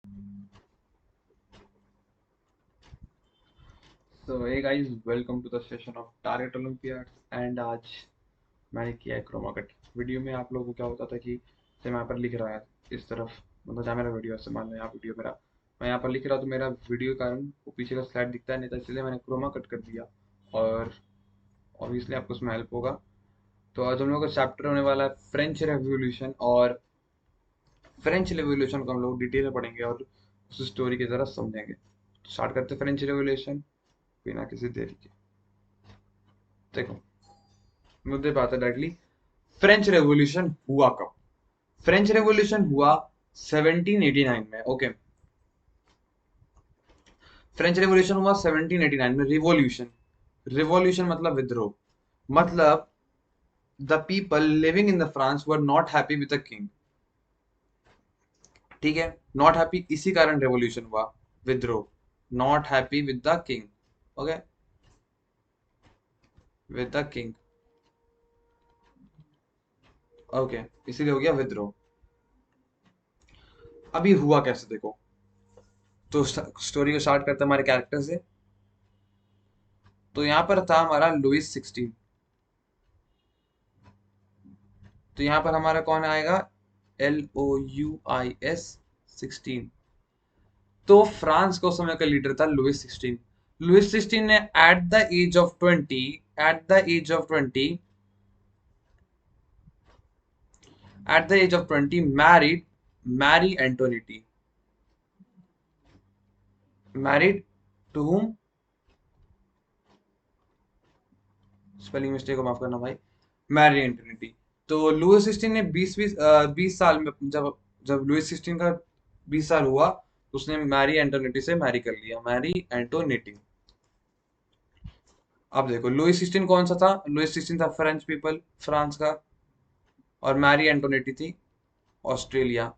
So hey guys, welcome to the session of Target Olympiads and आज मैंने किया है क्रोमा कट। वीडियो में आप लोगों को क्या होता था कि जैसे मैं यहाँ पर लिख रहा है इस तरफ, मतलब जहाँ मेरा वीडियो है, मान लो यहाँ वीडियो मेरा, मैं यहाँ पर लिख रहा हूँ तो मेरा वीडियो के कारण वो पीछे का स्लाइड दिखता है नहीं था, इसलिए मैंने क्रोमा कट कर दिया और ऑब्वियसली आपको उसमें हेल्प होगा। तो आज हम लोग का चैप्टर होने वाला है फ्रेंच रेवोल्यूशन, और फ्रेंच रेवोल्यूशन को हम लोग डिटेल में पढ़ेंगे और उस स्टोरी की तरह समझेंगे। तो स्टार्ट करते हैं फ्रेंच रेवोल्यूशन बिना किसी देरी के। देखो, मुद्दे पे आता है डायरेक्टली। फ्रेंच रेवोल्यूशन हुआ कब? फ्रेंच रेवोल्यूशन हुआ 1789 में। ओके, फ्रेंच रेवोल्यूशन हुआ 1789 में। रिवॉल्यूशन, रिवॉल्यूशन मतलब विद्रोह, मतलब the people living in the France were not happy with the king. ठीक है, नॉट हैप्पी, इसी कारण रेवोल्यूशन हुआ, विद्रोह, not happy with the king. Okay, with the king. Okay, इसीलिए हो गया विद्रोह। अभी हुआ कैसे, देखो। तो स्टोरी को स्टार्ट करते हैं हमारे कैरेक्टर से। तो यहाँ पर था हमारा लुइस 16। तो यहाँ पर हमारा कौन आएगा? LOUIS 16। तो फ्रांस को उस समय का लीडर था लुइस 16। लुइस 16 ने at the age of 20, at the age of 20, at the age of 20 married Marie Antoinette. Married to whom? Spelling mistake को माफ करना भाई। Marie Antoinette. तो लुइस 16 ने 20 साल में, जब जब लुइस 16 का 20 साल हुआ तो उसने मैरी एंटोनिटी से मैरी कर लिया, मैरी एंटोनिटी। अब देखो, लुइस 16 कौन सा था? लुइस 16 था फ्रेंच पीपल, फ्रांस का। और मैरी एंटोनिटी थी ऑस्ट्रेलिया।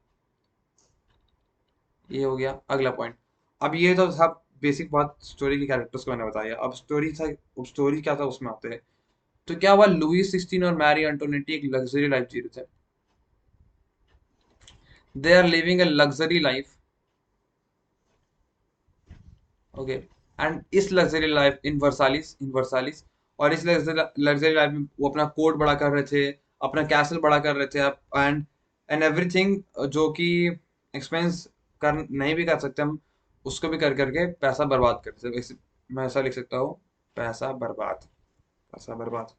ये हो गया अगला पॉइंट। अब ये तो सब बेसिक बात स्टोरी के कैरेक्टर्स को मैंने बताया। अब स्टोरी था, अब स्टोरी क्या था उसमें आते हैं। तो क्या हुआ, लुइस 16 और मैरी एंटोनिटी एक लग्जरी लाइफ जी रहे थे। They are living a luxury life. Okay, and इस luxury life in Versailles, in Versailles, और इस लग्जरी लाइफ में वो अपना कोर्ट बड़ा कर रहे थे, अपना कैसल बड़ा कर रहे थे, एंड एंड एवरीथिंग, जो कि एक्सपेंस कर नहीं भी कर सकते हम, उसको भी कर करके पैसा बर्बाद करते थे। मैं ऐसा लिख सकता हूँ, पैसा बर्बाद, पैसा बर्बाद।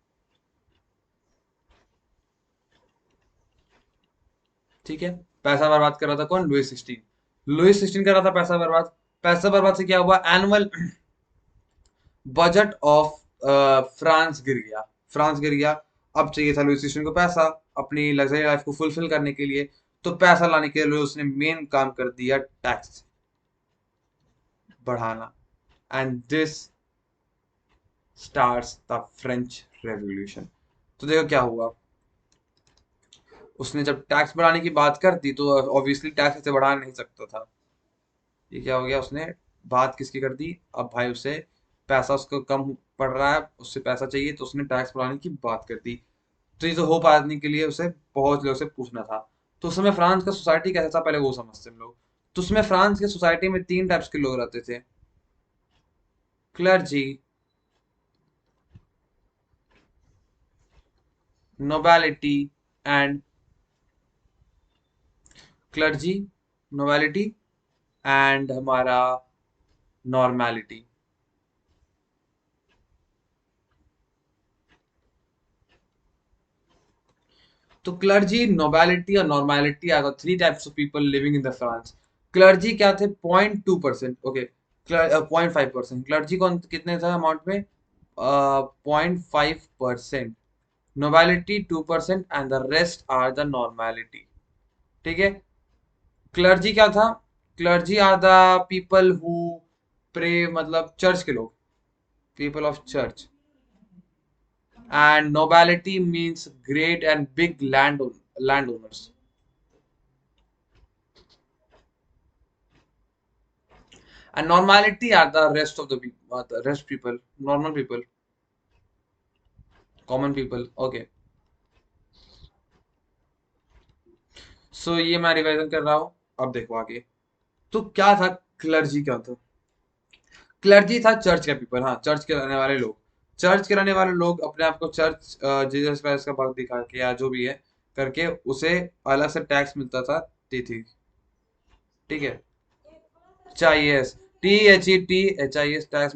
ठीक है, पैसा बर्बाद कर रहा था कौन? लुइस 16। लुइस 16 कर रहा था पैसा बर्बाद। पैसा बर्बाद से क्या हुआ, एनुअल बजट ऑफ फ्रांस गिर गया, फ्रांस गिर गया। अब चाहिए था लुइस 16 को पैसा अपनी लग्जरी लाइफ को फुलफिल करने के लिए। तो पैसा लाने के लिए उसने मेन काम कर दिया, टैक्स बढ़ाना। And this starts the French revolution. तो देखो क्या हुआ, उसने जब टैक्स बढ़ाने की बात कर दी तो ऑब्वियसली टैक्स ऐसे बढ़ा नहीं सकता था। ये क्या हो गया, उसने बात किसकी कर दी? अब भाई उसे पैसा, उसको कम पड़ रहा है, उससे पैसा चाहिए, तो उसने टैक्स बढ़ाने की बात कर दी। तो ये तो हो पाने के लिए उसे बहुत लोग से पूछना था। तो उस समय फ्रांस का सोसाइटी कैसा था पहले वो समझते हैं हम लोग। तो उसमें फ्रांस के सोसाइटी में तीन टाइप्स के लोग रहते थे। Clergy, nobility and, clergy, nobility and हमारा नॉर्मेलिटी। तो क्लर्जी, नोबिलिटी और normality are the three types of people living in the France. Clergy क्या थे? 0.2%। ओके, 0.5%। क्लर्जी कौन कितने था अमाउंट में? 0.5%। Nobility 2% and the rest are the normality. ठीक है, क्लर्जी क्या था? Clergy are the people who pray, मतलब चर्च के लोग, people of church. And nobility means great and big land owners. And normality are the rest of the people, the rest people, normal people, common people. Okay, so ये मैं revision कर रहा हूँ। अब देखो आगे, तो क्या था क्लर्जी, क्या था? क्लर्जी था चर्च का पीपल, हाँ, चर्च के रहने वाले लोग। चर्च के रहने वाले लोग अपने आप को चर्च जीसस क्राइस्ट का भक्त दिखा के या जो भी है करके उसे अलग से टैक्स मिलता था, दी थी। ठीक है, H T H E T H I S tax.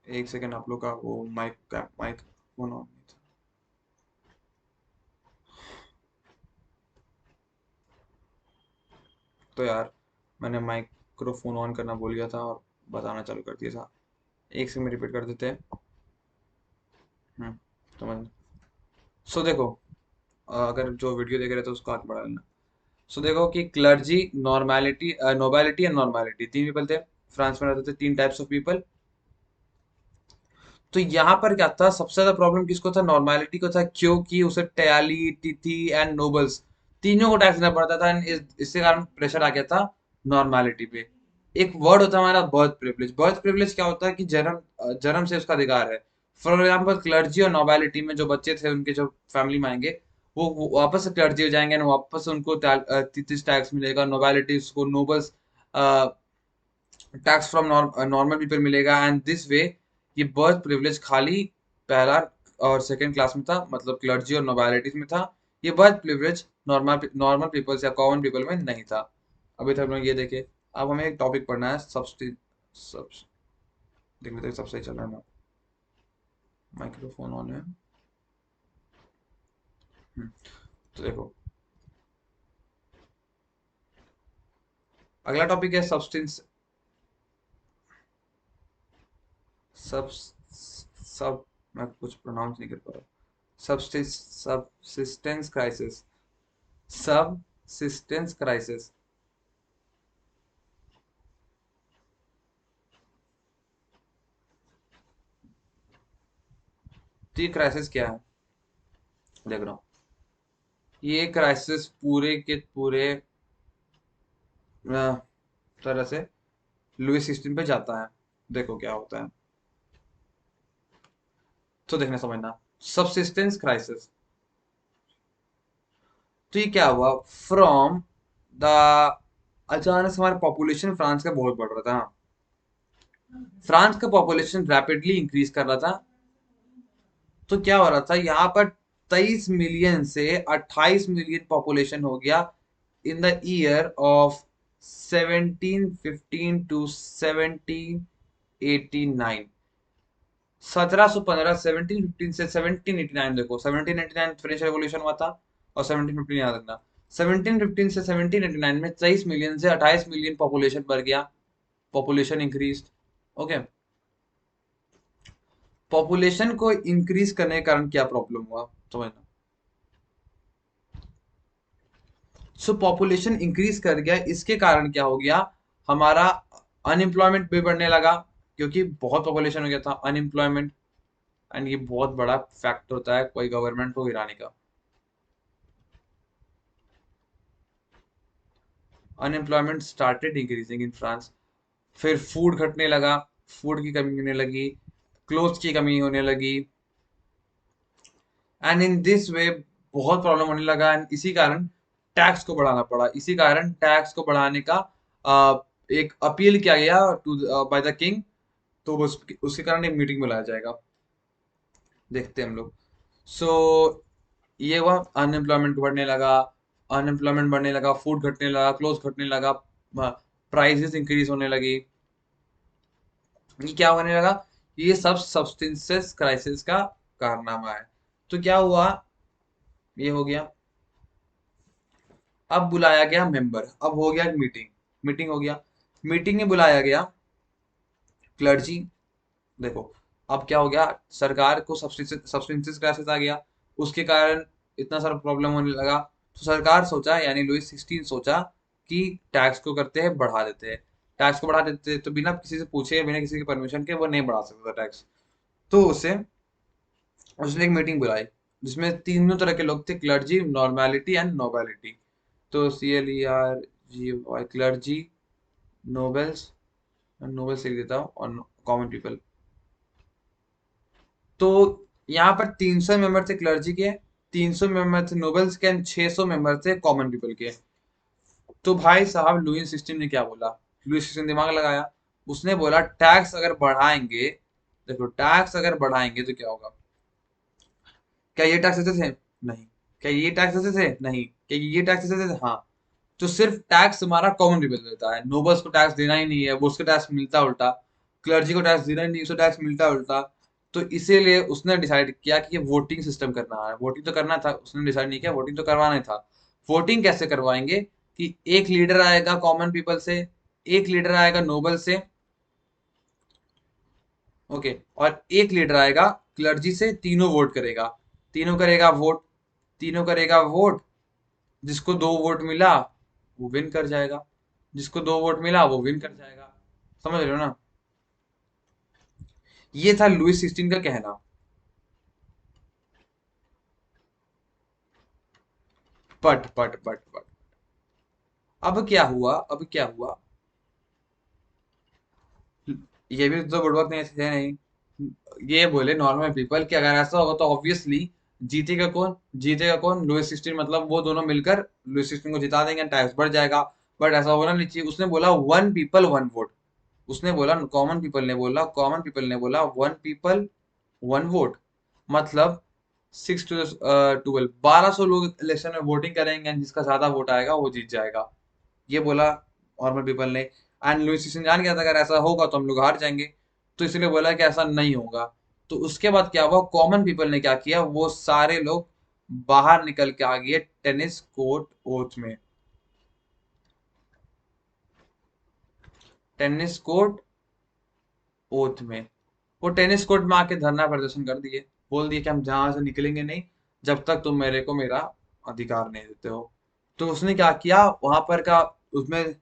एक सेकंड, आप लोग का वो माइक फोन ऑन नहीं था। तो यार, मैंने माइक्रोफोन ऑन करना भूल गया था और बताना चालू कर दिया था। एक सेकंड में रिपीट कर देते हैं। हम्म, समझ। सो देखो, अगर जो वीडियो देख रहे थे उसको आगे बढ़ा लेना। सो देखो कि clergy, normality, nobility and normality, तीन पीपल थे। फ्रांस में रहते थे तीन टाइप्स ऑफ पीपल। तो यहाँ पर क्या था, सबसे ज्यादा प्रॉब्लम किसको था? नॉर्मेलिटी को था, क्योंकि उसे टयाली, तिथि एंड नोबल्स तीनों को टैक्स देना पड़ता था। एंड इसके कारण प्रेशर आ गया था नॉर्मेलिटी पे। एक वर्ड होता है हमारा बर्थ प्रिविलेज। बर्थ प्रिविलेज क्या होता है कि जन्म, जन्म से उसका अधिकार है। फॉर एग्जाम्पल क्लर्जी और नोबिलिटी में जो बच्चे थे उनके जो फैमिली में आएंगे, वो वापस से क्लर्जी हो जाएंगे और वापस से उनको तिथि टैक्स मिलेगा। नोबिलिटी को nobles tax from normal people मिलेगा। एंड दिस वे ये बर्थ प्रिविलेज खाली पहला और सेकंड क्लास में था, मतलब क्लर्जी और नोबिलिटीज में था। ये birth privilege normal normal peoples या कॉमन पीपल में नहीं था। अभी तक हम लोग ये देखे। अब हमें एक टॉपिक पढ़ना है, सब्सटी सब। देख लेते हैं सब सही चल रहा है ना। माइक्रोफोन ऑन है। हम्म, तो देखो, अगला टॉपिक है सब्सटेंस। सब सब मैं कुछ प्रोनाउंस नहीं कर पा रहा। Subsistence crisis. Subsistence crisis. तो ये क्राइसिस क्या है? देख रहा हूँ, ये क्राइसिस पूरे के पूरे तरह से लुईस 16 पे जाता है। देखो क्या होता है, तो देखना समझना। सबसिस्टेंस क्राइसिस, तो ये क्या हुआ, फ्रॉम द, अचानक से हमारा पॉपुलेशन फ्रांस का बहुत बढ़ रहा था। फ्रांस का पॉपुलेशन रैपिडली इंक्रीज कर रहा था। तो क्या हो रहा था यहाँ पर, 23 मिलियन से 28 मिलियन पॉपुलेशन हो गया in the year of 1715 to 1789। 1715, 1715 से 1789, देखो 1789 फ्रेंच रेवोल्यूशन हुआ था, और 1715 याद रखना। 1715 से 1789 में 23 मिलियन से 28 मिलियन पॉपुलेशन बढ़ गया, पॉपुलेशन इंक्रीज। ओके, पॉपुलेशन को इंक्रीज करने के कारण क्या प्रॉब्लम हुआ समझना। सो पॉपुलेशन इंक्रीज कर गया, इसके कारण क्या हो गया, हमारा अनएम्प्लॉयमेंट भी बढ़ने लगा, क्योंकि बहुत पॉपुलेशन हो गया था, अनएम्प्लॉयमेंट। एंड ये बहुत बड़ा फैक्टर होता है कोई गवर्नमेंट को गिराने का, unemployment started increasing in France. फिर फूड घटने लगा, फूड की कमी होने लगी, क्लोथ्स की कमी होने लगी, एंड इन दिस वे बहुत प्रॉब्लम होने लगा। एंड इसी कारण टैक्स को बढ़ाना पड़ा, इसी कारण टैक्स को बढ़ाने का एक अपील किया गया टू बाय द किंग। तो उसके कारण एक मीटिंग बुलाया जाएगा, देखते हैं हम लोग। सो ये हुआ, अनएम्प्लॉयमेंट बढ़ने लगा, अनएम्प्लॉयमेंट बढ़ने लगा, फूड घटने लगा, क्लोथ घटने लगा, प्राइसेस इंक्रीज होने लगी। ये क्या होने लगा, ये सब सब्सटेंसेस क्राइसिस का कारनामा है। तो क्या हुआ, ये हो गया। अब बुलाया गया मेंबर, अब हो गया मीटिंग, मीटिंग हो गया, मीटिंग में बुलाया गया क्लर्जी। देखो अब क्या हो गया, सरकार को सब्सटेंसेस क्राइसिस आ गया, उसके कारण इतना सारा प्रॉब्लम होने लगा। तो सरकार सोचा, यानी लुईस 16 सोचा कि टैक्स को करते हैं बढ़ा देते हैं, टैक्स को बढ़ा देते हैं, तो बिना किसी से पूछे, बिना किसी की परमिशन के वो नहीं बढ़ा सकता टैक्स। तो उसे, उसने एक मीटिंग बुलाई, जिसमें तीनों तरह के लोग थे, क्लर्जी, नॉर्मेलिटी एंड नोबिलिटी। तो CLERGY, क्लर्जी, नोबेल्स, नोबेल्स लिख देता हूँ, और कॉमन पीपल। तो यहाँ पर 300 मेंबर थे क्लर्जी के, 300 मेंबर थे नोबेल्स के, एंड 600 मेंबर थे कॉमन पीपल के। तो भाई साहब लुईस 16 ने क्या बोला, लुईस 16 दिमाग लगाया, उसने बोला टैक्स अगर बढ़ाएंगे, देखो टैक्स अगर बढ़ाएंगे तो क्या होगा। क्या ये टैक्स देते थे, नहीं। क्या ये टैक्स देते थे, नहीं। क्या ये टैक्स देते थे, हाँ। तो सिर्फ टैक्स हमारा कॉमन पीपल देता है, नोबल्स को टैक्स देना ही नहीं है, वो उसको टैक्स मिलता है उल्टा, क्लर्जी को टैक्स देना ही नहीं, उसको टैक्स मिलता है उल्टा। तो इसीलिए उसने डिसाइड किया कि ये वोटिंग सिस्टम करना है, वोटिंग तो करना था, उसने डिसाइड नहीं किया, वोटिंग तो करवाना ही था। वोटिंग कैसे करवाएंगे, कि एक लीडर आएगा कॉमन पीपल से, एक लीडर आएगा नोबल से, ओके, और एक लीडर आएगा क्लर्जी से, तीनों वोट करेगा, तीनों करेगा वोट, तीनों करेगा वोट, जिसको 2 वोट मिला वो विन कर जाएगा, जिसको 2 वोट मिला वो विन कर जाएगा। समझ रहे हो ना, ये था लुईस 16 का कहना। पट अब क्या हुआ, अब क्या हुआ, ये भी तो बुड़बक नहीं थे नहीं, ये बोले नॉर्मल पीपल कि अगर ऐसा होगा तो ऑब्वियसली जीतेगा कौन, जीतेगा कौन, लुईस 16, मतलब वो दोनों मिलकर लुईस 16 को जिता देंगे, टैक्स बढ़ जाएगा। बट ऐसा होना नहीं चाहिए, उसने बोला 1 पीपल 1 वोट, उसने बोला, कॉमन पीपल ने बोला, कॉमन पीपल ने बोला 1 पीपल 1 वोट, मतलब 6 to 12, 1200 लोग इलेक्शन में वोटिंग करेंगे, and जिसका ज्यादा वोट आएगा वो जीत जाएगा, ये बोला नॉर्मल पीपल ने। एंड लुईस सीसन जान गया था अगर ऐसा होगा तो हम लोग हार जाएंगे, तो इसलिए बोला कि ऐसा नहीं होगा। तो उसके बाद क्या हुआ, कॉमन पीपल ने क्या किया, वो सारे लोग बाहर निकल के आ गए टेनिस कोर्ट ओथ में, टेनिस कोर्ट ओथ में, वो टेनिस कोर्ट में आके धरना प्रदर्शन कर दिए, बोल दिए कि हम जहां से निकलेंगे नहीं जब तक तुम मेरे को मेरा अधिकार नहीं देते हो। तो उसने क्या किया वहां पर का, उसमें,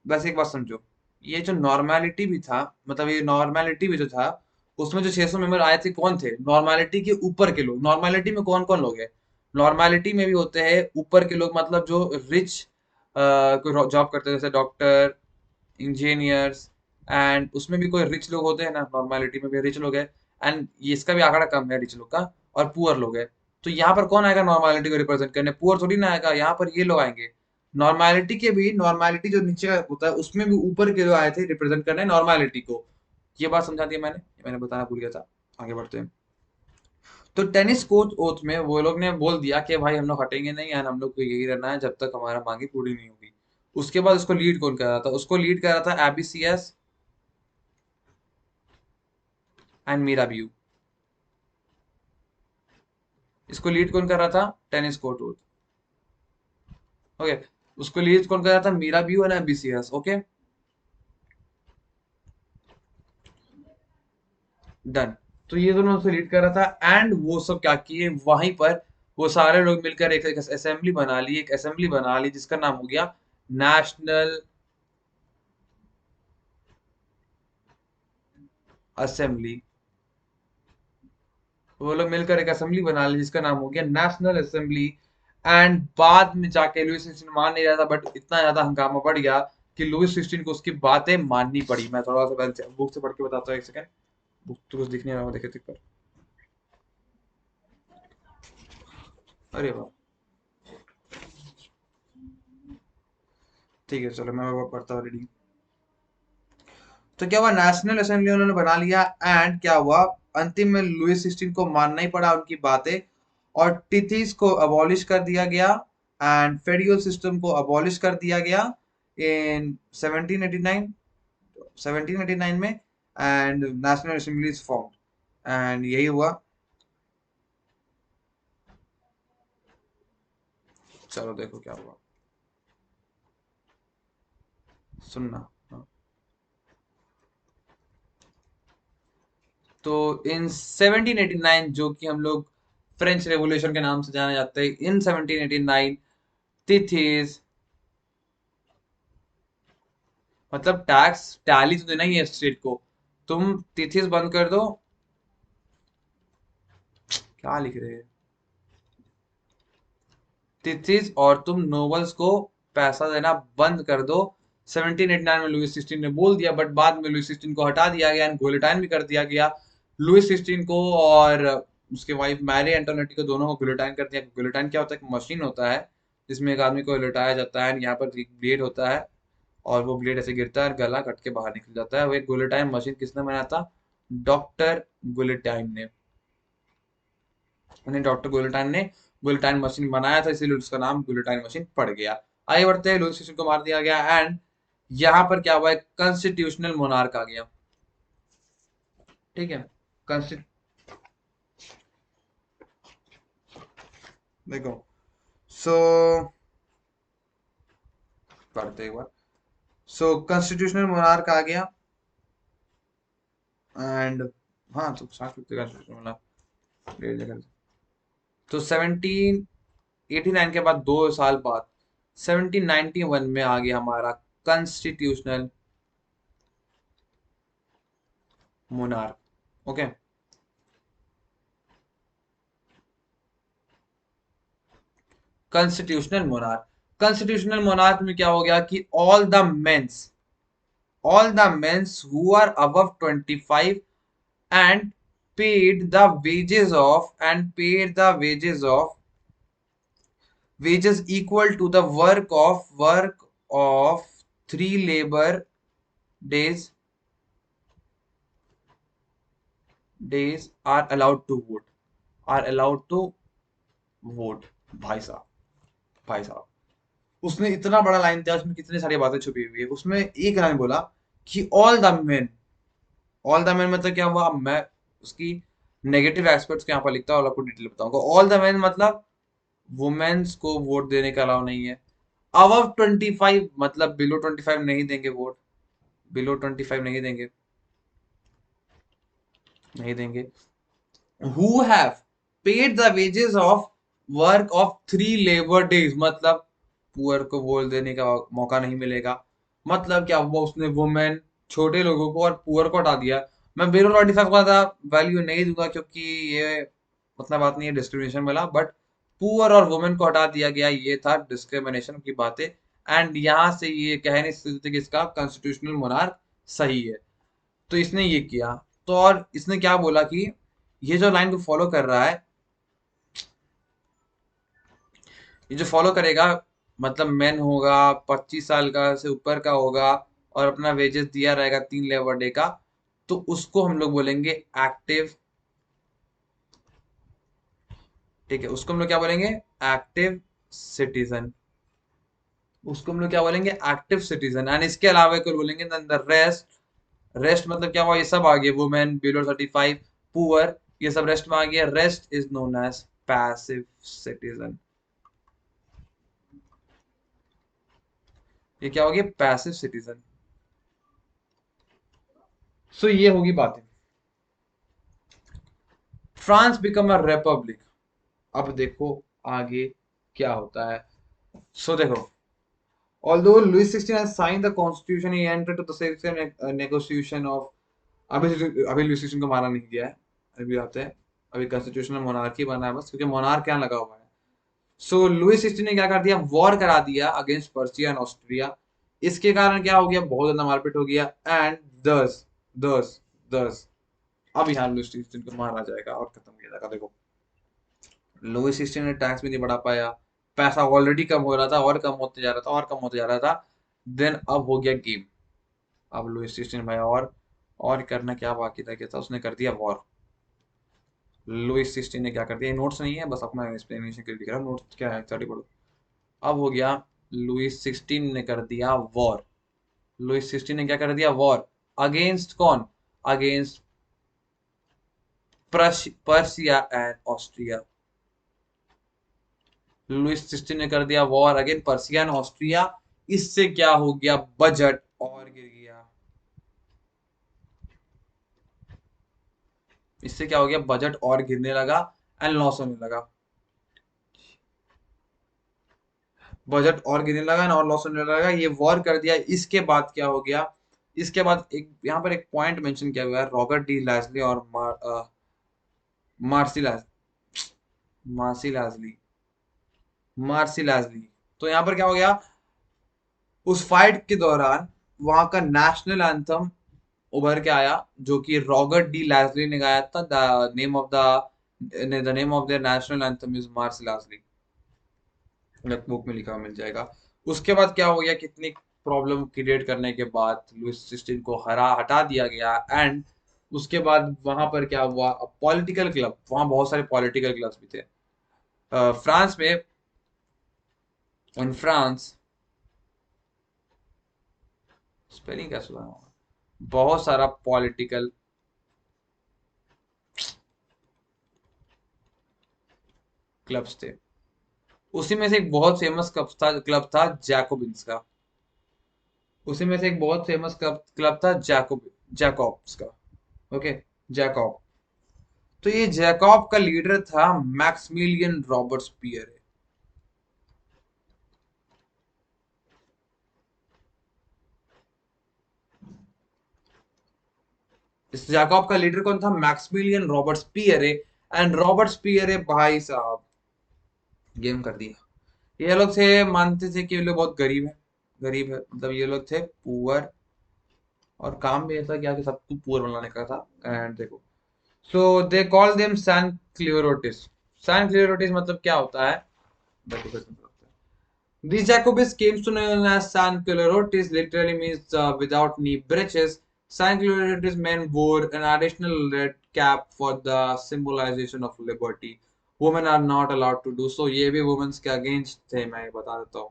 बस एक बात समझो, ये जो नॉर्मेलिटी भी था, मतलब ये नॉर्मेलिटी भी जो था, उसमें जो 600 मेंबर आए थे कौन थे, नॉर्मेलिटी के ऊपर के लोग। नॉर्मेलिटी में कौन कौन लोग हैं, नॉर्मेलिटी में भी होते हैं ऊपर के लोग, मतलब जो रिच कोई जॉब करते हैं जैसे डॉक्टर, इंजीनियर्स, एंड उसमें भी कोई रिच लोग होते हैं ना, नॉर्मेलिटी में भी रिच लोग हैं, एंड ये इसका भी आंकड़ा कम है रिच लोग का, और पुअर लोग है। तो यहाँ पर कौन आएगा नॉर्मेलिटी को रिप्रेजेंट करने? पुअर थोड़ी ना आएगा, यहाँ पर ये लोग आएंगे। नॉर्मेलिटी के भी, नॉर्मेलिटी जो नीचे का होता है उसमें भी ऊपर के लोग आए थे रिप्रेजेंट करने नॉर्मेलिटी को। ये बात समझा दी मैंने बताना भूल गया था। आगे बढ़ते हैं। तो टेनिस कोच ओथ में वो लोग ने बोल दिया कि भाई हम लोग हटेंगे नहीं, एंड हम लोग को यही रहना है जब तक हमारा मांगी पूरी नहीं होगी। उसके बाद उसको लीड कौन कर रहा था? उसको लीड कर रहा था एबीसीएस एंड मीरा व्यू। इसको लीड कौन कर रहा था? टेनिस कोच ओथ। ओके। उसको लीड कौन कर रहा था? Mirabeau and Abbé Sieyès. Okay, done. तो ये दोनों उसे लीड कर रहा था, एंड वो सब क्या किए वहीं पर, वो सारे लोग मिलकर एक असेंबली बना ली, एक असेंबली बना ली जिसका नाम हो गया नेशनल असेंबली। वो लोग मिलकर एक असेंबली बना ली जिसका नाम हो गया नेशनल असेंबली। एंड बाद में जाके लुइस सिक्सटीन मान नहीं रहा था, बट इतना ज्यादा हंगामा बढ़ गया कि लुइस सिक्सटीन को उसकी बातें माननी पड़ी। मैं थोड़ा सा बुक से पढ़ के बताता हूँ, एक सेकंड। बुक तो कुछ दिखने रहा, देखे पर। अरे वाह, ठीक है चलो मैं वो पढ़ता हूँ रीडिंग। तो क्या हुआ, नेशनल असेंबली उन्होंने बना लिया, एंड क्या हुआ, अंतिम में लुइस सिक्सटीन को मानना ही पड़ा उनकी बातें, और टिथीज को अबॉलिश कर दिया गया, एंड फेडरल सिस्टम को अबॉलिश कर दिया गया इन 1789, 1789 में, and national assembly is formed. And यही हुआ। चलो देखो क्या हुआ, सुनना। हाँ। तो इन 1789, जो कि हम लोग फ्रेंच रेवोल्यूशन के नाम से जाने जाते हैं, इन 1789 तिथीज, मतलब टैक्स टैली तो देना ही है स्टेट को, तुम तिथिस बंद कर दो। क्या लिख रहे हैं? तिथिस, और तुम नोबल्स को पैसा देना बंद कर दो। 1789 में लुइस सिक्सटीन ने बोल दिया, बट बाद में लुइस सिक्सटीन को हटा दिया गया एंड गुलिटाइन भी कर दिया गया। लुइस सिक्सटीन को और उसके वाइफ मैरी एंटोनेटी को, दोनों को गुलिटाइन कर दिया। गुलिटाइन क्या होता है? एक मशीन होता है जिसमें एक आदमी को लिटाया जाता है, यहाँ पर एक ब्लेड होता है, और वो ब्लेड ऐसे गिरता है और गला कट के बाहर निकल जाता है। वो एक गुलिटाइन मशीन किसने बनाया था? डॉक्टर गुलिटाइन ने। उन्हें डॉक्टर गुलिटाइन ने गुलिटाइन मशीन बनाया था, इसीलिए उसका नाम गुलिटाइन मशीन पड़ गया। आगे बढ़ते हैं, लुइस को मार दिया गया, एंड यहाँ पर क्या हुआ, एक कॉन्स्टिट्यूशनल मोनार्क आ गया। ठीक है, कॉन्स्टि देखो, सो पढ़ते एक बार। सो कॉन्स्टिट्यूशनल मोनार्क आ गया, एंड हाँ तो साथ में कॉन्स्टिट्यूशनल मोनार्क। तो 1789 के बाद 2 साल बाद 1791 में आ गया हमारा constitutional monarch. Okay. Constitutional monarch में क्या हो गया कि all the men's who are above 25 and paid the wages equal to the work of 3 labor days are allowed to vote। भाई साहब, भाई साहब, उसने इतना बड़ा लाइन दिया, उसमें कितनी सारी बातें छुपी हुई है। उसमें एक लाइन बोला कि ऑल द मैन मतलब क्या हुआ? अब मैं उसकी नेगेटिव एस्पेक्ट्स को यहाँ पर लिखता हूँ और आपको डिटेल बताऊंगा। ऑल द मैन मतलब वुमेन्स को वोट देने का अलाउ नहीं है। अबव 25 मतलब बिलो 25 नहीं देंगे वोट, बिलो 25 नहीं देंगे, नहीं देंगे। Who have paid the wages of work of 3 labour days, मतलब पुअर को वोट देने का मौका नहीं मिलेगा। मतलब क्या हुआ, उसने वुमेन, छोटे लोगों को और पुअर को हटा दिया। मैं बिलो 25 को ज्यादा वैल्यू नहीं दूंगा क्योंकि ये मतलब बात नहीं है डिस्क्रिमिनेशन वाला, बट पुअर और वुमेन को हटा दिया गया, ये था डिस्क्रिमिनेशन की बातें। एंड यहाँ से ये कह नहीं सकते कि इसका कॉन्स्टिट्यूशनल मोनार्क सही है। तो इसने ये किया। तो और इसने क्या बोला कि ये जो लाइन को फॉलो कर रहा है, ये जो फॉलो करेगा, मतलब मैन होगा, 25 साल का से ऊपर का होगा, और अपना वेजेस दिया रहेगा 3 लेबर डे का, तो उसको हम लोग बोलेंगे एक्टिव। ठीक है, उसको हम लोग क्या बोलेंगे? Active citizen. उसको हम लोग क्या बोलेंगे? Active citizen. एंड इसके अलावा कोई बोलेंगे द रेस्ट। रेस्ट मतलब क्या हुआ? ये सब आ गए, वुमेन बिलो 35, पुअर, ये सब रेस्ट में आ गया। Rest is known as passive citizen. ये क्या हो गया? Passive citizen. सो ये होगी बातें। France become a republic. अब देखो आगे क्या होता है। सो देखो, although Louis XVI has signed the constitution, he entered to the second negotiation of। अभी अभी लुई 16 को मारा नहीं गया है, अभी आते हैं। अभी कॉन्स्टिट्यूशनल मोनार्की बना है बस, क्योंकि मोनार्क यहाँ लगा हुआ है। सो लुई 16 ने क्या कर दिया? वॉर करा दिया अगेंस्ट पर्सिया एंड ऑस्ट्रिया। इसके कारण क्या हो गया? बहुत ज्यादा मारपीट हो गया। एंड दस दस दस अब यहाँ लुई 16 को मारा जाएगा और खत्म किया जाएगा। देखो, लुई 16 ने टैक्स भी नहीं बढ़ा पाया, पैसा ऑलरेडी कम हो रहा था और कम होते जा रहा था और कम होते जा रहा था। देन अब हो गया गेम। अब लुई 16 भाई और करना क्या बाकी था? क्या था? उसने कर दिया वॉर। लुई 16 ने क्या कर दिया? नोट्स नहीं है, बस अपना एक्सप्लेनेशन के लिए दिख रहा है। नोट्स क्या है? स्टडी पढ़ो। अब हो गया, लुई 16 ने कर दिया वॉर। लुई 16 ने क्या कर दिया? वॉर। अगेंस्ट कौन? Against Persia and Austria. Louis 16 ने कर दिया war again Persia and Austria. इससे क्या हो गया? बजट और गिर गया। इससे क्या हो गया? बजट और गिरने लगा एंड लॉस होने लगा। बजट और गिरने लगा और लॉस होने लगा। ये वॉर कर दिया। इसके बाद क्या हो गया? इसके बाद एक यहाँ पर एक पॉइंट मेंशन किया हुआ है, रॉबर्ट डी लैजली और मार्सी लैज मार्सी लैजली मार्सी लैजली। तो यहाँ पर क्या हो गया? उस फाइट के दौरान वहां का नेशनल एंथम उभर के आया, जो कि रॉबर्ट डी लैजली ने गाया था। The name of the national anthem is Marseillaise. Book में लिखा मिल जाएगा। उसके बाद क्या हो गया? कितनी प्रॉब्लम क्रिएट करने के बाद लुइस 16 को हटा दिया गया। एंड उसके बाद वहां पर क्या हुआ? पॉलिटिकल क्लब, वहां बहुत सारे पॉलिटिकल क्लब्स भी थे फ्रांस में। इन फ्रांस, स्पेलिंग कैसे होगा? बहुत सारा पॉलिटिकल क्लब्स थे। उसी में से एक बहुत फेमस क्लब था जैकोबिन्स का। उसी में से एक बहुत फेमस क्लब था जैकॉब्स का। Okay, Jakob. तो ये जैकॉब का लीडर था मैक्समिलियन रॉबर्ट्स पियरे। इस जैकॉब का लीडर कौन था? Maximilian Roberts Pierre. And Roberts Pierre भाई साहब गेम कर दिया। ये लोग थे, मानते थे कि ये लोग बहुत गरीब है। गरीब है मतलब ये लोग थे पुअर, और काम भी ऐसा किया कि सबको पुअर बनाने का था। एंड देखो, so they call them sans culottes. Sans culottes मतलब क्या होता है? देखो फिर समझाते हैं। These Jacobins came to known as San Clerotis, literally means without knee breeches. San Clerotis men wore an additional red cap for the symbolization of liberty. Women are not allowed to do so. ये भी women's के against थे, मैं बता देता हूँ।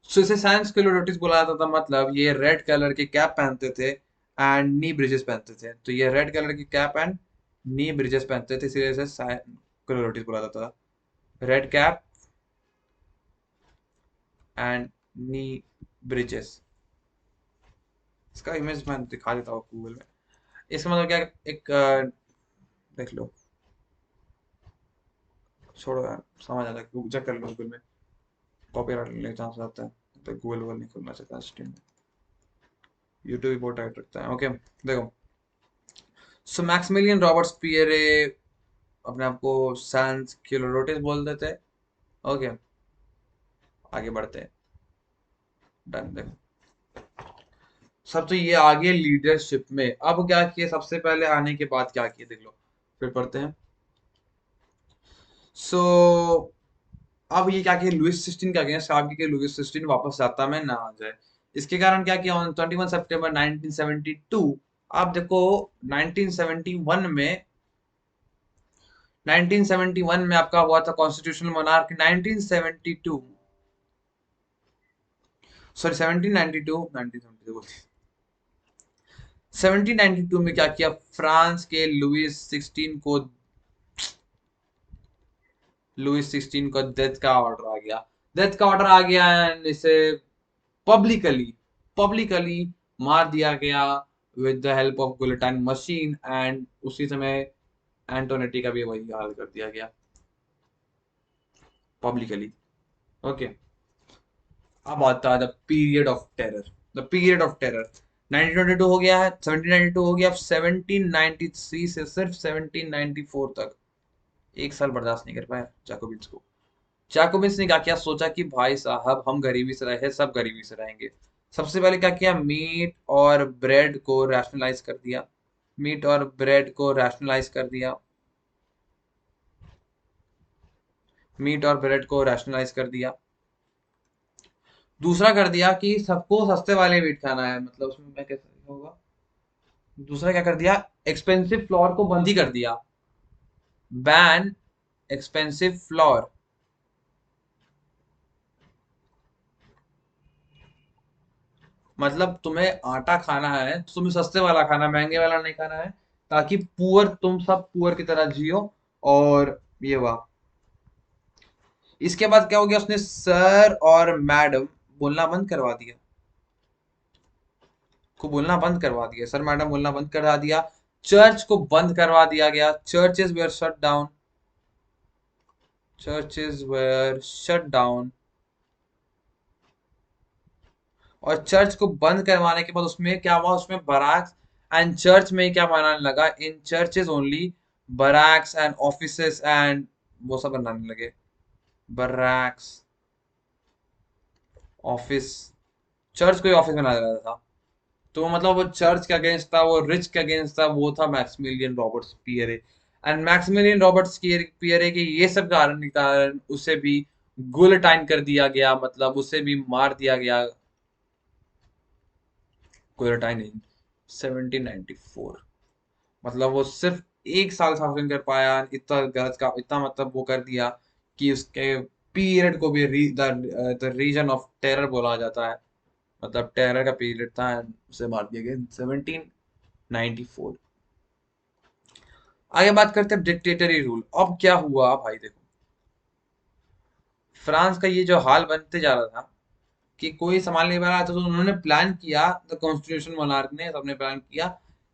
सो इसे San क्लेरोटिस बोला जाता था, मतलब ये रेड कलर के कैप पहनते थे एंड नी ब्रिजेस पहनते थे। तो ये रेड कलर की कैप एंड नी ब्रिजेस पहनते थे, इसलिए इसे सैन क्लेरोटिस बोला जाता था। Red cap and knee bridges. इसका इमेज मैं दिखा देता हूँ गूगल में। इसका मतलब क्या? एक देख लो, छोड़ो यार, समझ आ जाएगा, चेक कर लो गूगल में। कॉपीराइट लेने चांस आता है तो गूगल वूगल नहीं खोलना चाहता स्ट्रीम में। यूट्यूब भी बहुत टाइट रखता है। ओके, देखो, सो मैक्सिमिलियन रॉबर्ट्स पियरे अपने आप को सैंस क्यूलोरोटिस बोल देते। ओके, आगे बढ़ते हैं। Done done. सब तो ये आ गया लीडरशिप में। अब क्या किए, सबसे पहले आने के बाद क्या किए देख लो, फिर पढ़ते हैं। सो अब ये क्या किया, लुइस 16 का अगेंस्ट आप कि लुइस 16 वापस जाता में ना आ जाए। इसके कारण क्या किया, ऑन 21 सितंबर 1972। आप देखो 1971 में 1971 में आपका हुआ था कॉन्स्टिट्यूशनल मोनार्क। 1972 सॉरी 1792 1972 बोलते 1792 में क्या किया, फ्रांस के लुइस 16 को डेथ का ऑर्डर आ गया। डेथ का ऑर्डर आ गया एंड इसे पब्लिकली पब्लिकली मार दिया गया with the help of guillotine machine. And उसी समय एंटोनेटी का भी वही हाल कर दिया गया पब्लिकली। ओके, अब आता है the period of terror. The period of terror 1922 हो गया है, 1792 हो गया, अब 1793 से सिर्फ 1794 तक एक साल बर्दाश्त नहीं कर पाया जाकोबिन्स को। जाकोबिन्स ने क्या किया, सोचा कि भाई साहब हम गरीबी से रहे, सब गरीबी से रहेंगे। सबसे पहले क्या किया, मीट और ब्रेड को रैशनलाइज कर दिया। मीट और ब्रेड को रैशनलाइज कर दिया। मीट और ब्रेड को रैशनलाइज कर दिया। दूसरा कर दिया कि सबको सस्ते वाले मीट खाना है, मतलब उसमें मैं कैसे होगा। दूसरा क्या कर दिया, एक्सपेंसिव फ्लोर को बंद ही कर दिया। Ban expensive floor. मतलब तुम्हें आटा खाना है तो तुम्हें सस्ते वाला खाना, महंगे वाला नहीं खाना है, ताकि पुअर तुम सब पुअर की तरह जियो। और ये वाह, इसके बाद क्या हो गया, उसने सर और मैडम बोलना बंद करवा दिया। को बोलना बंद करवा दिया, सर मैडम बोलना बंद करवा दिया। चर्च को बंद करवा दिया गया। Churches were shut down. Churches were shut down. और चर्च को बंद करवाने के बाद उसमें क्या हुआ, उसमें बराक्स एंड चर्च में क्या बनाने लगा, in churches only barracks and offices and वो सब बनाने लगे। बराक्स, ऑफिस। चर्च को ही ऑफिस बना रहा था। तो मतलब वो चर्च के अगेंस्ट था, वो रिच के अगेंस्ट था, वो था Maximilian Roberts Pierre. And Maximilian Roberts Pierre के ये सब कारण उसे भी गुलटाइन कर दिया गया, मतलब उसे भी मार दिया गया। गुलटाइन नहीं, 1794। मतलब वो सिर्फ एक साल शासन कर पाया, इतना गलत का इतना मतलब वो कर दिया कि उसके पीरियड को भी द रीजन ऑफ टेरर बोला जाता है। मतलब टेरर का पीरियड था and उसे मार दिया गया 1794। आगे बात करते हैं डिक्टेटरी रूल। अब क्या हुआ भाई देखो, फ्रांस का ये जो हाल बनते जा रहा था कि कोई संभाल नहीं पा रहा था, तो उन्होंने प्लान किया, द कॉन्स्टिट्यूशन मोनार्क ने सबने प्लान किया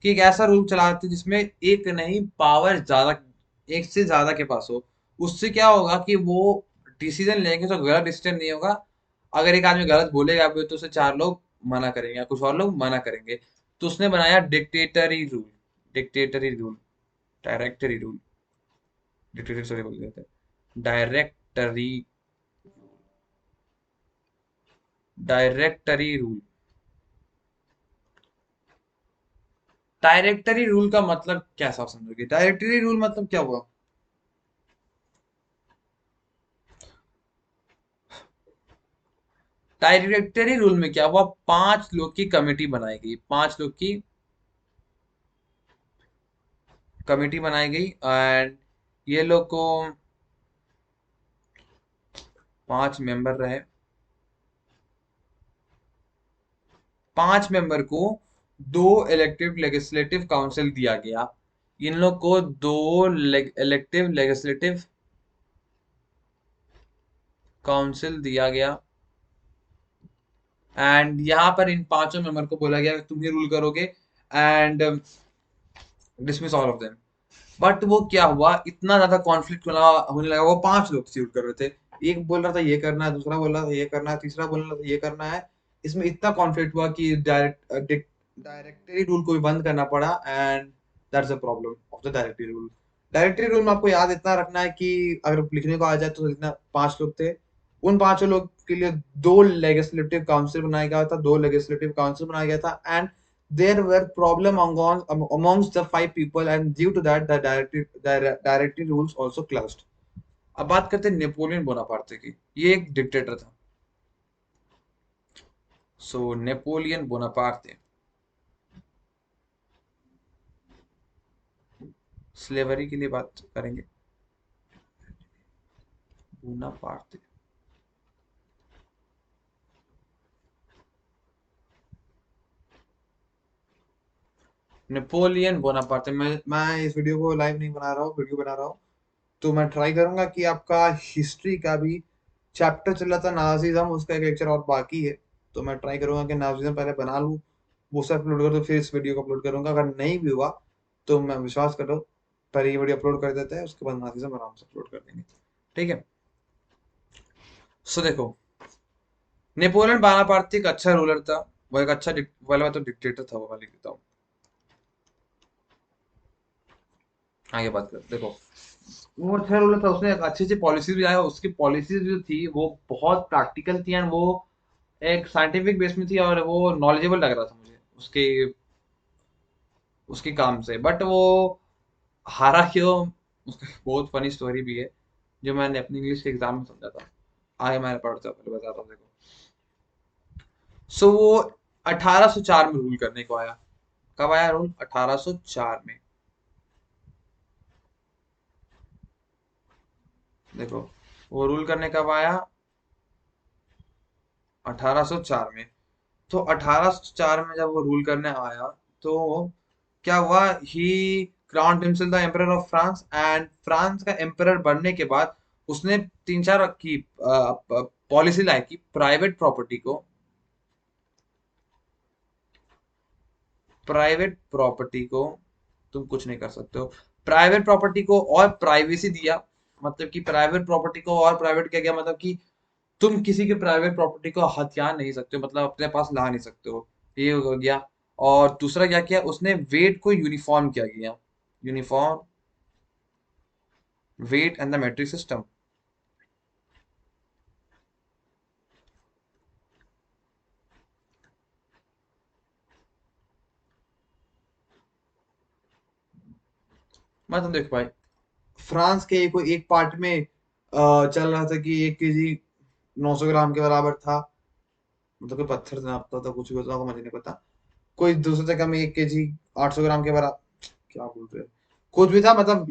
कि एक ऐसा रूल चलाते जिसमें एक नहीं पावर ज्यादा, एक से ज्यादा के पास हो। उससे क्या होगा कि वो डिसीजन लेंगे तो गलत डिसीजन नहीं होगा। अगर एक आदमी गलत बोलेगा भी तो उसे चार लोग मना करेंगे या कुछ और लोग मना करेंगे। तो उसने बनाया dictatory rule. Dictatory rule, directory rule, dictatory sorry बोल देते हैं, directory, directory rule. Directory rule का मतलब क्या सब समझोगे, डायरेक्टरी रूल मतलब क्या हुआ। डायरेक्टरी रूल में क्या हुआ, 5 लोग की कमेटी बनाई गई, 5 लोग की कमेटी बनाई गई। एंड ये लोग को 5 मेंबर रहे। 5 मेंबर को दो इलेक्टिव लेजिस्लेटिव काउंसिल दिया गया। इन लोग को दो इलेक्टिव लेजिस्लेटिव काउंसिल दिया गया। एंड यहाँ पर इन 5 मेंबर को बोला गया कि तुम ही रूल करोगे and dismiss all of them. But वो क्या हुआ, इतना ज्यादा कॉन्फ्लिक्ट होने लगा, वो 5 लोग सूट कर रहे थे। एक बोल रहा था ये करना है, दूसरा बोल रहा था ये करना है, तीसरा बोल रहा था ये करना है। इसमें इतना कॉन्फ्लिक्ट हुआ कि डायरेक्टरी रूल को भी बंद करना पड़ा। And that's a problem of the directory rule. Directory rule में आपको याद इतना रखना है कि अगर लिखने को आ जाए तो लिखना 5 लोग थे। उन 5 लोग के लिए 2 लेजिस्लेटिव काउंसिल बनाया गया था, 2 लेजिस्लेटिव काउंसिल बनाया गया था, and there were problem amongst the 5 people, and due to that the directory rules also closed. अब बात करते हैं नेपोलियन बोनापार्टे की। ये एक डिक्टेटर था। सो नेपोलियन बोनापार्टे स्लेवरी के लिए बात करेंगे। Bonaparte Napoleon Bonaparte. मैं इस वीडियो को लाइव नहीं बना रहा हूँ, वीडियो बना रहा हूँ। तो मैं ट्राई करूंगा कि आपका हिस्ट्री का भी चैप्टर चल रहा था नाजिज्म, उसका एक लेक्चर और बाकी है। तो मैं ट्राई करूंगा कि नाजिज्म पहले बना लूँ, वो सब अपलोड कर दो, फिर इस वीडियो को अपलोड करूंगा। अगर नहीं भी हुआ तो मैं विश्वास करो, पहले ये वीडियो अपलोड कर देते हैं, उसके बाद नाजिज्म आराम से अपलोड कर देंगे। ठीक है। सो देखो, नेपोलियन बोनापार्टे एक अच्छा रूलर था। वो एक अच्छा वाला तो डिक्टेटर था, वो वाली कहता हूँ। आगे बात कर, देखो वो अच्छा रूलर था, उसने अच्छी अच्छी पॉलिसीज भी आया। उसकी पॉलिसीज जो थी वो बहुत प्रैक्टिकल थी, एंड वो एक साइंटिफिक बेस में थी, और वो नॉलेजेबल लग रहा था मुझे उसके उसके काम से। बट वो हारा क्यों, उसका बहुत फनी स्टोरी भी है, जो मैंने अपनी इंग्लिश के एग्जाम में समझा था। आगे मैंने पढ़ता हूँ, पहले बताता हूँ देखो। सो वो 1804 में रूल करने को आया। कब आया रूल? 1804 में। देखो, वो रूल करने कब आया? 1804 में। तो 1804 में जब वो रूल करने आया, तो क्या हुआ, he crowned himself the emperor of France, and France का एम्परर बनने के बाद उसने तीन चार की पॉलिसी लाई कि प्राइवेट प्रॉपर्टी को तुम कुछ नहीं कर सकते हो। प्राइवेट प्रॉपर्टी को और प्राइवेसी दिया। मतलब कि प्राइवेट प्रॉपर्टी को और प्राइवेट क्या गया, मतलब कि तुम किसी के प्राइवेट प्रॉपर्टी को हथिया नहीं सकते हो, मतलब अपने पास ला नहीं सकते हो। ये हो गया। और दूसरा क्या किया उसने, वेट को यूनिफॉर्म किया गया। Uniform weight and the metric system. मतलब देखो भाई, फ्रांस के कोई एक पार्ट में चल रहा था कि 1 केजी 900 ग्राम के बराबर था। मतलब कोई पत्थर से नापता था, कुछ भी होता था, मुझे नहीं पता। कोई दूसरी जगह में 1 केजी 800 ग्राम के बराबर, क्या बोल रहे हैं, कुछ भी था। मतलब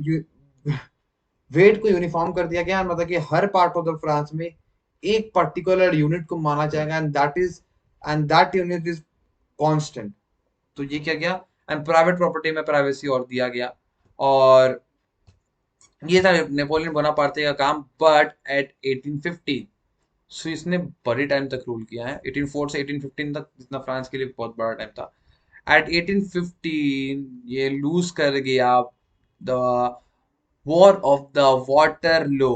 वेट को यूनिफॉर्म कर दिया गया, मतलब कि हर पार्ट ऑफ द फ्रांस में एक पर्टिकुलर यूनिट को माना जाएगा, and that unit is constant. तो ये क्या गया, एंड प्राइवेट प्रॉपर्टी में प्राइवेसी और दिया गया। और ये था नेपोलियन बोनापार्टे का काम। बट एट 1850, सो इसने बड़े टाइम तक रूल किया है, 1804 से 1815 तक, जितना फ्रांस के लिए बहुत बड़ा टाइम था। एट 1815 ये लूज कर गया the war of the Waterloo.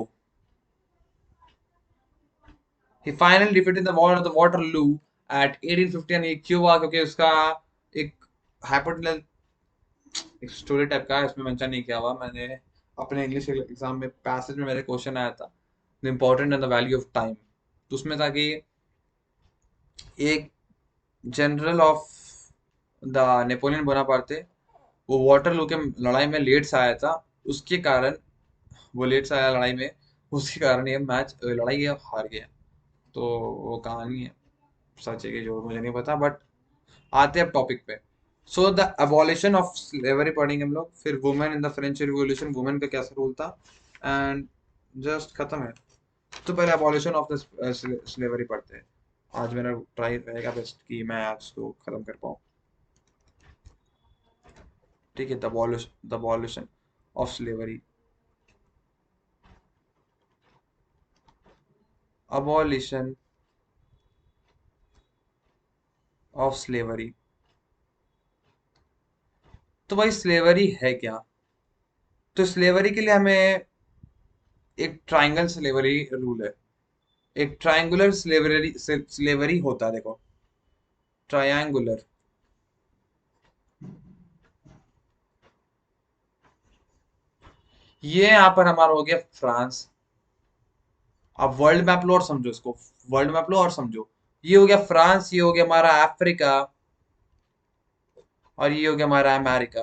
He finally defeated the war of the Waterloo at 1850। ये क्यों हुआ? क्योंकि उसका एक हाइपोथेटिकल एक स्टोरी टाइप का है, इसमें मेंशन नहीं किया हुआ। मैंने अपने इंग्लिश एग्जाम में पैसेज में मेरे क्वेश्चन आया था, the important and the value of time. तो उसमें था कि एक general of the Napoleon Bonaparte, वो वाटरलू के लड़ाई में लेट से आया था। उसके कारण, वो लेट से आया लड़ाई में, उसके कारण ये मैच लड़ाई ये हार गया। तो वो कहानी है, सच है कि जो मुझे नहीं पता। बट आते हैं अब टॉपिक पे। So the abolition of slavery पढ़ेंगे हम लोग, फिर women in the French revolution, women का कैसा रोल था, एंड जस्ट खत्म है। तो पहले अबॉलिशन ऑफ द स्लेवरी पढ़ते हैं। आज मेरा ट्राई रहेगा बेस्ट कि मैं आज को खत्म कर पाऊँ। ठीक है, the abolition of slavery. Abolition of slavery. तो भाई स्लेवरी है क्या? तो स्लेवरी के लिए हमें एक ट्राइंगल स्लेवरी रूल है। एक ट्रायंगुलर स्लेवरी स्लेवरी होता है, देखो, ट्रायंगुलर। ये यहाँ पर हमारा हो गया फ्रांस। अब वर्ल्ड मैप लो और समझो इसको, वर्ल्ड मैप लो और समझो। ये हो गया फ्रांस, ये हो गया हमारा अफ्रीका, और ये हो गया हमारा अमेरिका।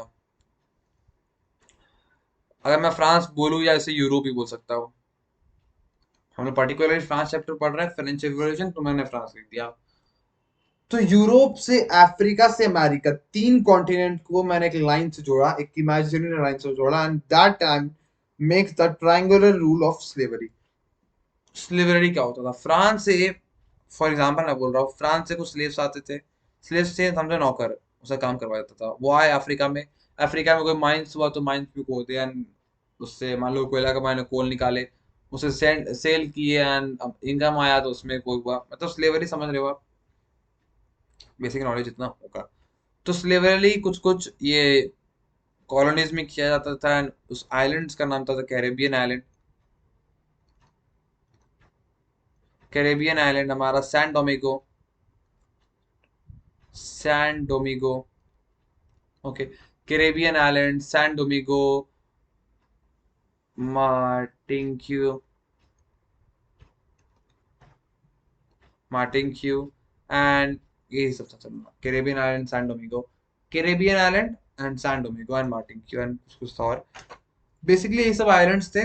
अगर मैं फ्रांस बोलूँ या इसे यूरोप भी बोल सकता हूँ। हम लोग पर्टिकुलरली फ्रांस चैप्टर पढ़ रहे हैं, फ्रेंच रिवॉल्यूशन, तो मैंने फ्रांस लिख दिया। तो यूरोप से अफ्रीका से अमेरिका, तीन कॉन्टिनेंट को मैंने एक लाइन से जोड़ा, एक इमेजिनरी लाइन से जोड़ा, and that time makes the triangular rule of slavery. Slavery क्या होता था? फ्रांस से, फॉर एग्जांपल मैं बोल रहा हूँ, फ्रांस से कुछ स्लेव्स आते थे। स्लेव्स से समझो नौकर, उसे काम करवा देता था। वो आए अफ्रीका में, अफ्रीका में कोई माइंस हुआ तो माइंस भी को होते हैं, उससे मान लो कोयला का मैंने कोल निकाले, उसे सेल किए, एंड इनकम आया तो उसमें कोई हुआ, मतलब स्लेवरी समझ रहे हो आप? बेसिक नॉलेज इतना होगा। तो स्लेवरली कुछ कुछ ये कॉलोनीज में किया जाता था, and उस आइलैंड्स का नाम था कैरेबियन आइलैंड। कैरेबियन आइलैंड हमारा San Domingo, San Domingo, okay. Caribbean island, San Domingo, Martin Martinique, and ये सब था। Caribbean island, San Domingo, Caribbean island and San Domingo and Martinique and कुछ था और। बेसिकली ये सब islands थे,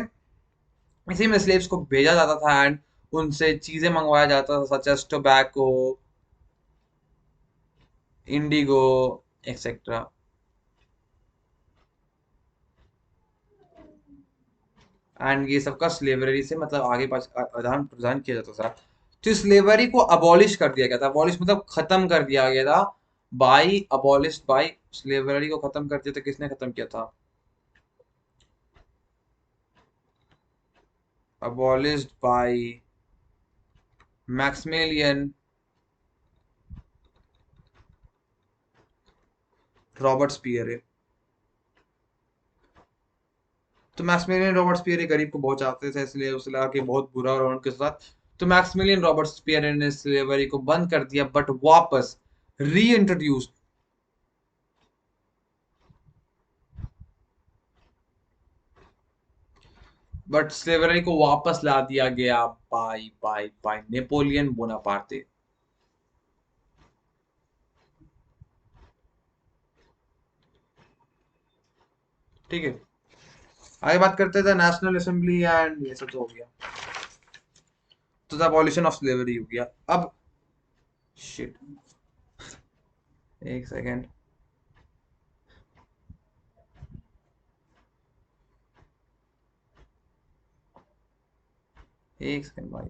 इसी में स्लेव्स को भेजा जाता था, एंड उनसे चीजें मंगवाया जाता था, such as tobacco, indigo, etcetera. And ये सबका स्लेवरी से मतलब आगे पास आदान प्रदान किया जाता था। तो स्लेवरी को अबॉलिश कर दिया गया था, अबॉलिश मतलब खत्म कर दिया गया था, बाई अबॉलिश बाई। स्लेवरी को खत्म कर दिया था, किसने खत्म किया था? Abolished by Maximilian Robert Spear. तो मैक्समिलियन रॉबर्ट स्पीयर गरीब को बहुत चाहते थे, इसलिए उसे लगा कि बहुत बुरा और उनके साथ। तो मैक्समिलियन रॉबर्ट स्पीयर ने स्लेवरी को बंद कर दिया, बट वापस री इंट्रोड्यूस, बट स्लेवरी को वापस ला दिया गया by by by Napoleon Bonaparte. ठीक है, आगे बात करते थे नेशनल असेंबली एंड ये सब तो हो गया। तो द अबॉलिशन ऑफ स्लेवरी हो गया। अब शिट, एक सेकेंड, एक सेकेंड भाई,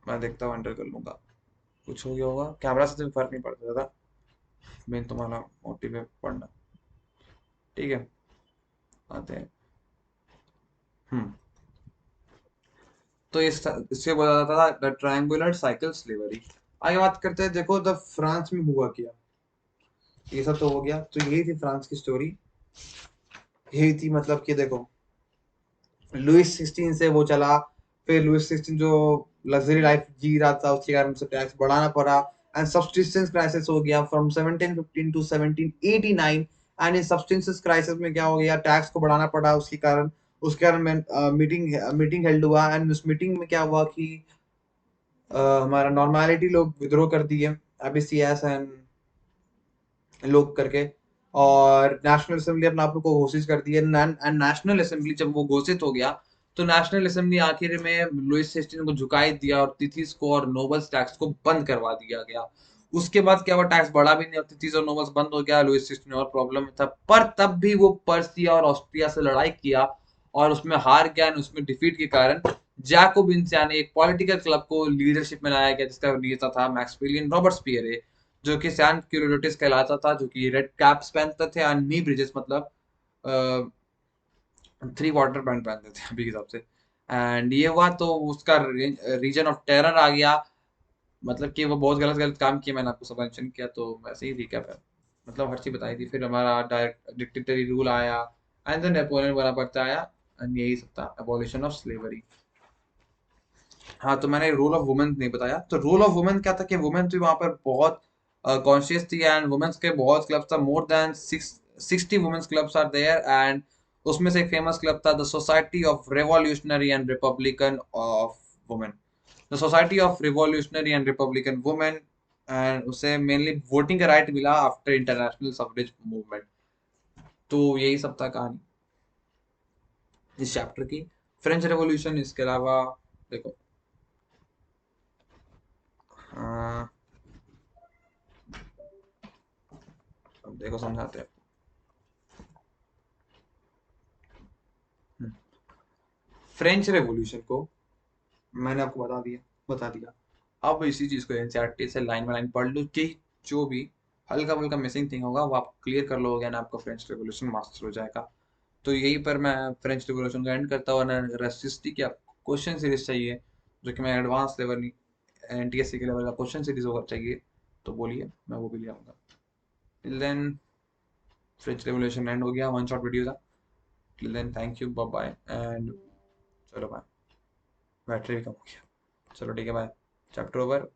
मैं देखता हूँ, एंटर कर लूंगा। कुछ हो गया होगा, कैमरा से तो फर्क नहीं पड़ता था, मैं तुम्हारा मोटिव है पढ़ना। ठीक है, आते हैं। हम्म। तो इससे बोला जाता था द ट्रायंगुलर साइकिल स्लेवरी। आगे बात करते हैं, देखो द फ्रांस में हुआ क्या। ये सब तो हो गया, तो यही थी फ्रांस की स्टोरी। यही थी, मतलब कि देखो, लुइस 16 से वो चला, फिर लुइस 16 जो लग्जरी लाइफ जी रहा था, उसके कारण उसे टैक्स बढ़ाना पड़ा, एंड सब्सिस्टेंस क्राइसिस हो गया from 1715 to 1789। And in subsistence crisis में क्या हो गया, टैक्स को बढ़ाना पड़ा, उसके कारण मीटिंग मीटिंग हेल्ड हुआ, एंड उस मीटिंग में क्या हुआ कि हमारा नॉर्मलिटी लोग विद्रोह कर दिए, एबीसीएस एंड लोग करके, और नेशनल असेंबली अपने आप को घोषित कर दिया। एंड नेशनल असेंबली जब वो घोषित हो गया, तो नेशनल असेंबली आखिर में लुइस सिक्सटीन को झुकाई दिया, और तिथिस को और नोबल्स टैक्स को बंद करवा दिया गया। उसके बाद क्या हुआ, टैक्स बढ़ा भी नहीं, और तिथिस और नोबल्स बंद हो गया। लुइस सिक्सटीन और प्रॉब्लम में था, पर तब भी वो पर्सिया और ऑस्ट्रिया से लड़ाई किया, और उसमें हार गया। उसमें डिफीट के कारण जैकोबिन्स यानी एक पॉलिटिकल क्लब को लीडरशिप में लाया गया, जिसका नेता था मैक्समिलियन रॉबर्ट स्पीयर, जो कि सैन क्यूलोटिस कहलाता था, जो कि रेड कैप्स पहनते थे, और नी ब्रिजेस मतलब थ्री क्वार्टर पैंट पहनते थे अभी के हिसाब से। एंड ये हुआ तो उसका रीजन ऑफ टेरर आ गया, मतलब कि वो बहुत गलत गलत काम किए, मैंने आपको सब मेंशन किया, तो वैसे ही रिकैप है, मतलब हर चीज बताई थी। फिर हमारा डायरेक्ट डिक्टेटरी रूल आया, एंड देन नेपोलियन बोनापार्ट आया, एंड यही सब था, एबॉलिशन ऑफ स्लेवरी। हाँ, तो मैंने रोल ऑफ वुमेन नहीं बताया। तो रोल ऑफ वुमेन क्या था कि वुमेन थी वहां पर बहुत, कॉन्शियस थी एंड वुमेन्स के बहुत क्लब्स था, more than 60 women's clubs are there and उसमें से एक फेमस क्लब था the society of revolutionary and republican of women, the society of revolutionary and republican women. And उसे मेनली वोटिंग का राइट मिला आफ्टर इंटरनेशनल सफरेज मूवमेंट। तो यही सब था कहानी इस चैप्टर की। फ्रेंच रेवोल्यूशन इसके अलावा देखो, हाँ, अब देखो समझाते हैं। फ्रेंच रेवोल्यूशन को मैंने आपको बता दिया। अब इसी चीज को एनसीईआरटी से लाइन बाय लाइन पढ़ लो कि जो भी हल्का फुल्का मिसिंग थिंग होगा वो आप क्लियर कर लोगे ना, आपका फ्रेंच रेवोल्यूशन मास्टर हो जाएगा। तो यहीं पर मैं फ्रेंच रिवॉल्यूशन का एंड करता हूँ। और अगर एसएसटी की आपको क्वेश्चन सीरीज चाहिए जो कि मैं एडवांस लेवल एनटीएससी के लेवल का क्वेश्चन सीरीज होगा चाहिए तो बोलिए, मैं वो भी ले आऊँगा। Till then French revolution end हो गया, वन शॉट वीडियो था। Till then thank you, bye bye and चलो बाय। बैटरी भी कम हो गया, चलो ठीक है बाय। Chapter over.